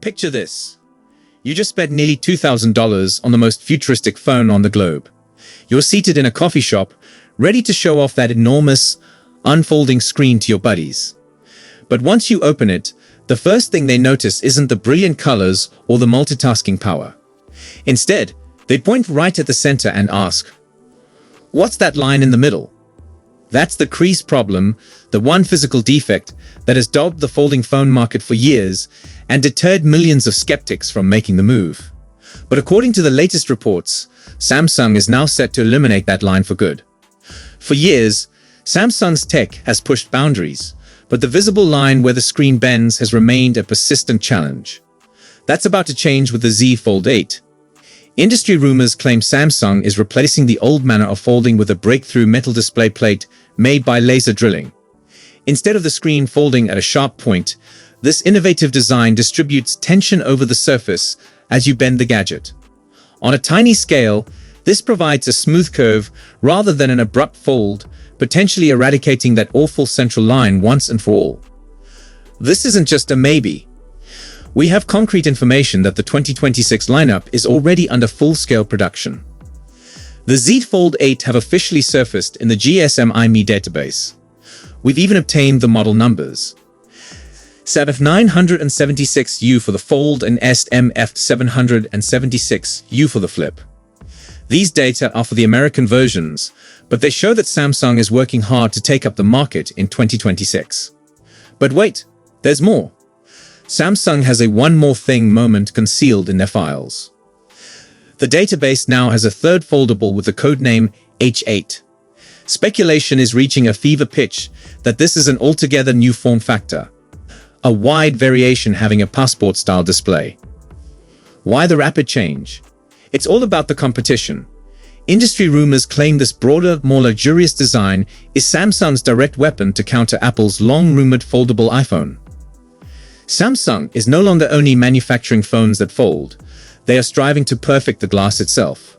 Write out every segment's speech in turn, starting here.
picture this. You just spent nearly $2,000 on the most futuristic phone on the globe. You're seated in a coffee shop, ready to show off that enormous, unfolding screen to your buddies. But once you open it, the first thing they notice isn't the brilliant colors or the multitasking power. Instead, they point right at the center and ask, "What's that line in the middle?" That's the crease problem, the one physical defect that has dogged the folding phone market for years and deterred millions of skeptics from making the move. But according to the latest reports, Samsung is now set to eliminate that line for good. For years, Samsung's tech has pushed boundaries, but the visible line where the screen bends has remained a persistent challenge. That's about to change with the Z Fold 8. Industry rumors claim Samsung is replacing the old manner of folding with a breakthrough metal display plate made by laser drilling. Instead of the screen folding at a sharp point, this innovative design distributes tension over the surface as you bend the gadget. On a tiny scale, this provides a smooth curve rather than an abrupt fold, potentially eradicating that awful central line once and for all. This isn't just a maybe. We have concrete information that the 2026 lineup is already under full-scale production. The Z Fold 8 have officially surfaced in the GSM-IME database. We've even obtained the model numbers. SMF976U for the fold and SMF776U for the flip. These data are for the American versions, but they show that Samsung is working hard to take up the market in 2026. But wait, there's more. Samsung has a one more thing moment concealed in their files. The database now has a third foldable with the codename H8. Speculation is reaching a fever pitch that this is an altogether new form factor, a wide variation having a passport-style display. Why the rapid change? It's all about the competition. Industry rumors claim this broader, more luxurious design is Samsung's direct weapon to counter Apple's long-rumored foldable iPhone. Samsung is no longer only manufacturing phones that fold, they are striving to perfect the glass itself.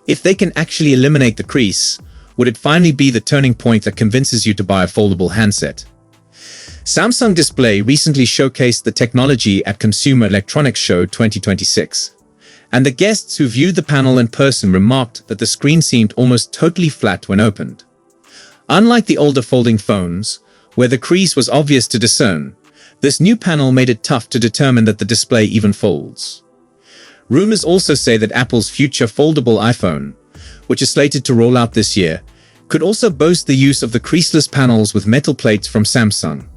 If they can actually eliminate the crease, would it finally be the turning point that convinces you to buy a foldable handset? Samsung Display recently showcased the technology at Consumer Electronics Show 2026, and the guests who viewed the panel in person remarked that the screen seemed almost totally flat when opened. Unlike the older folding phones, where the crease was obvious to discern, this new panel made it tough to determine that the display even folds. Rumors also say that Apple's future foldable iPhone, which is slated to roll out this year, could also boast the use of the creaseless panels with metal plates from Samsung.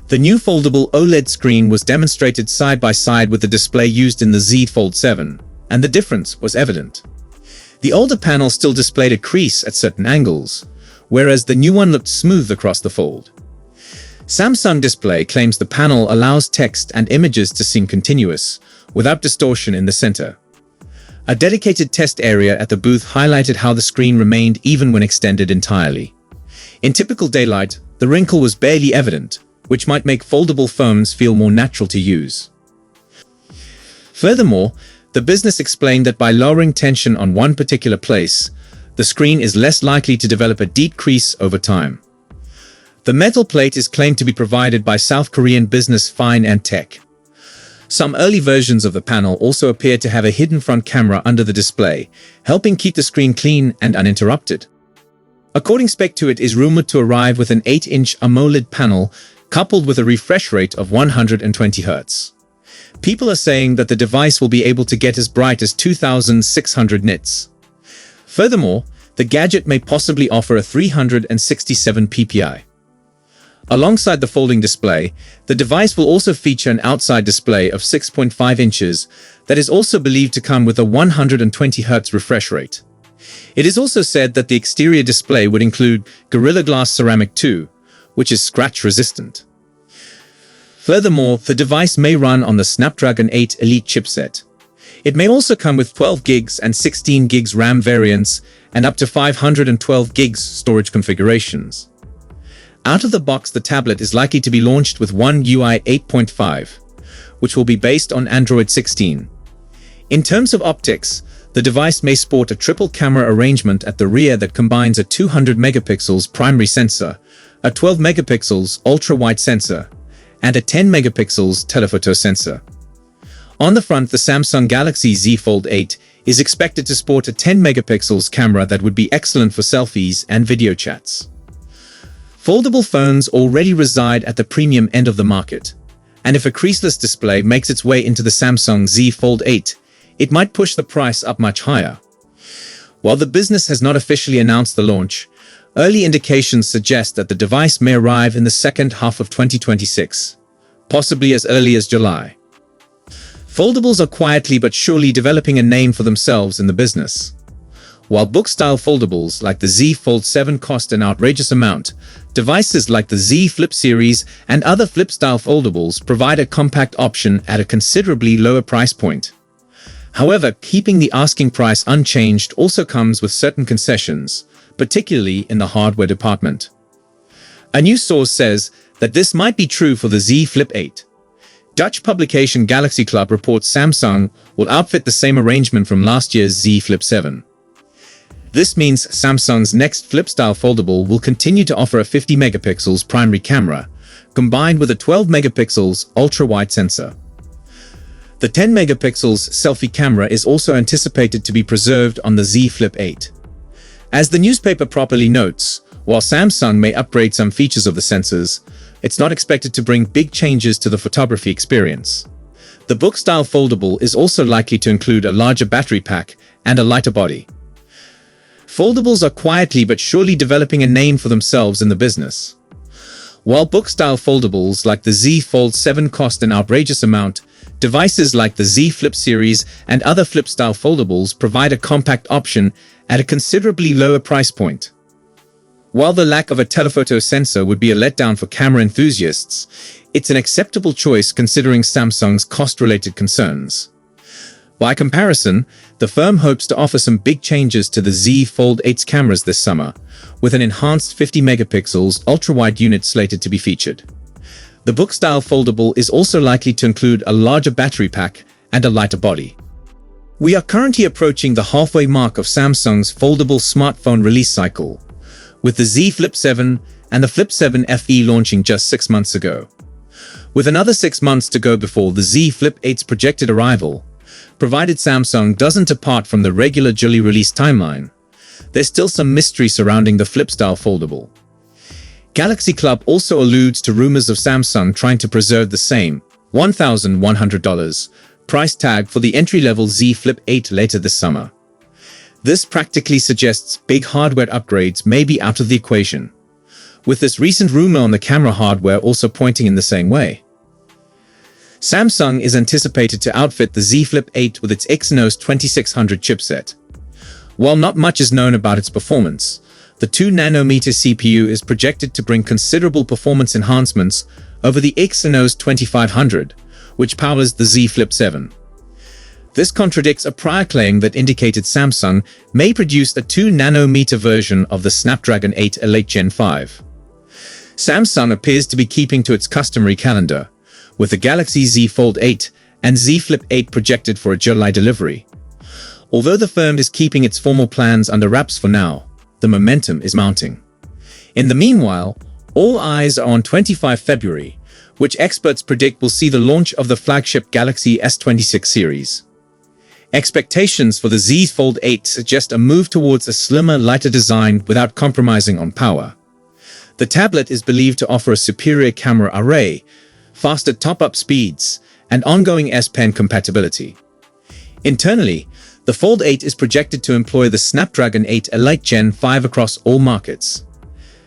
The new foldable OLED screen was demonstrated side by side with the display used in the Z Fold 7, and the difference was evident. The older panel still displayed a crease at certain angles, whereas the new one looked smooth across the fold. Samsung Display claims the panel allows text and images to seem continuous, without distortion in the center. A dedicated test area at the booth highlighted how the screen remained even when extended entirely. In typical daylight, the wrinkle was barely evident, which might make foldable phones feel more natural to use. Furthermore, the business explained that by lowering tension on one particular place, the screen is less likely to develop a deep crease over time. The metal plate is claimed to be provided by South Korean business Fine and Tech. Some early versions of the panel also appear to have a hidden front camera under the display, helping keep the screen clean and uninterrupted. According spec to it is rumored to arrive with an 8-inch AMOLED panel coupled with a refresh rate of 120 Hz. People are saying that the device will be able to get as bright as 2,600 nits. Furthermore, the gadget may possibly offer a 367 ppi. Alongside the folding display, the device will also feature an outside display of 6.5 inches that is also believed to come with a 120 Hz refresh rate. It is also said that the exterior display would include Gorilla Glass Ceramic 2, which is scratch-resistant. Furthermore, the device may run on the Snapdragon 8 Elite chipset. It may also come with 12 GB and 16 GB RAM variants and up to 512 GB storage configurations. Out of the box, the tablet is likely to be launched with One UI 8.5, which will be based on Android 16. In terms of optics, the device may sport a triple camera arrangement at the rear that combines a 200 megapixels primary sensor, a 12 megapixels ultra-wide sensor, and a 10 megapixels telephoto sensor. On the front, the Samsung Galaxy Z Fold 8 is expected to sport a 10 megapixels camera that would be excellent for selfies and video chats. Foldable phones already reside at the premium end of the market, and if a creaseless display makes its way into the Samsung Z Fold 8, it might push the price up much higher. While the business has not officially announced the launch, early indications suggest that the device may arrive in the second half of 2026, possibly as early as July. Foldables are quietly but surely developing a name for themselves in the business. While book-style foldables like the Z Fold 7 cost an outrageous amount, devices like the Z Flip series and other flip-style foldables provide a compact option at a considerably lower price point. However, keeping the asking price unchanged also comes with certain concessions, particularly in the hardware department. A news source says that this might be true for the Z Flip 8. Dutch publication Galaxy Club reports Samsung will outfit the same arrangement from last year's Z Flip 7. This means Samsung's next flip-style foldable will continue to offer a 50 megapixels primary camera, combined with a 12 megapixels ultra-wide sensor. The 10 megapixels selfie camera is also anticipated to be preserved on the Z Flip 8. As the newspaper properly notes, while Samsung may upgrade some features of the sensors, it's not expected to bring big changes to the photography experience. The book-style foldable is also likely to include a larger battery pack and a lighter body. Foldables are quietly but surely developing a name for themselves in the business. While book-style foldables like the Z Fold 7 cost an outrageous amount, devices like the Z Flip series and other flip-style foldables provide a compact option at a considerably lower price point. While the lack of a telephoto sensor would be a letdown for camera enthusiasts, it's an acceptable choice considering Samsung's cost-related concerns. By comparison, the firm hopes to offer some big changes to the Z Fold 8's cameras this summer, with an enhanced 50 megapixels ultra-wide unit slated to be featured. The book-style foldable is also likely to include a larger battery pack and a lighter body. We are currently approaching the halfway mark of Samsung's foldable smartphone release cycle, with the Z Flip 7 and the Flip 7 FE launching just 6 months ago. With another 6 months to go before the Z Flip 8's projected arrival, provided Samsung doesn't depart from the regular July release timeline, there's still some mystery surrounding the flip-style foldable. Galaxy Club also alludes to rumors of Samsung trying to preserve the same $1,100 price tag for the entry-level Z Flip 8 later this summer. This practically suggests big hardware upgrades may be out of the equation, with this recent rumor on the camera hardware also pointing in the same way. Samsung is anticipated to outfit the Z Flip 8 with its Exynos 2600 chipset. While not much is known about its performance, the 2nm CPU is projected to bring considerable performance enhancements over the Exynos 2500, which powers the Z Flip 7. This contradicts a prior claim that indicated Samsung may produce a 2nm version of the Snapdragon 8 Elite Gen 5. Samsung appears to be keeping to its customary calendar, with the Galaxy Z Fold 8 and Z Flip 8 projected for a July delivery. Although the firm is keeping its formal plans under wraps for now, the momentum is mounting. In the meanwhile, all eyes are on 25 February, which experts predict will see the launch of the flagship Galaxy S26 series. Expectations for the Z Fold 8 suggest a move towards a slimmer, lighter design without compromising on power. The tablet is believed to offer a superior camera array, faster top-up speeds, and ongoing S Pen compatibility. Internally, the Fold 8 is projected to employ the Snapdragon 8 Elite Gen 5 across all markets.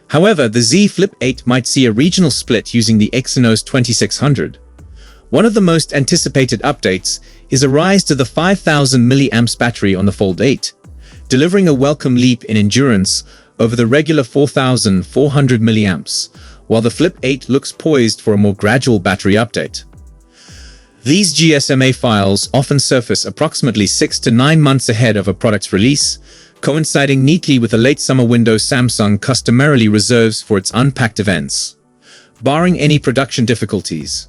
However, the Z Flip 8 might see a regional split using the Exynos 2600. One of the most anticipated updates is a rise to the 5000 mAh battery on the Fold 8, delivering a welcome leap in endurance over the regular 4400 mAh, while the Flip 8 looks poised for a more gradual battery update. These GSMA files often surface approximately 6 to 9 months ahead of a product's release, coinciding neatly with the late summer window Samsung customarily reserves for its unpacked events, barring any production difficulties.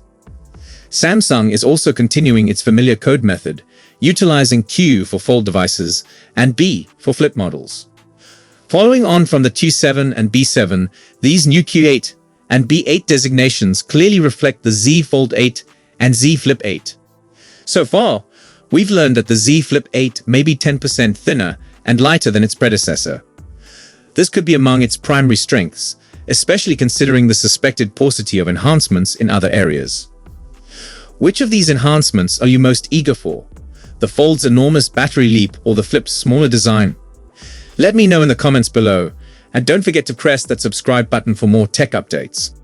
Samsung is also continuing its familiar code method, utilizing Q for fold devices and B for flip models. Following on from the Q7 and B7, these new Q8 and B8 designations clearly reflect the Z Fold 8 and Z Flip 8. So far, we've learned that the Z Flip 8 may be 10% thinner and lighter than its predecessor. This could be among its primary strengths, especially considering the suspected paucity of enhancements in other areas. Which of these enhancements are you most eager for? The Fold's enormous battery leap or the Flip's smaller design? Let me know in the comments below, and don't forget to press that subscribe button for more tech updates.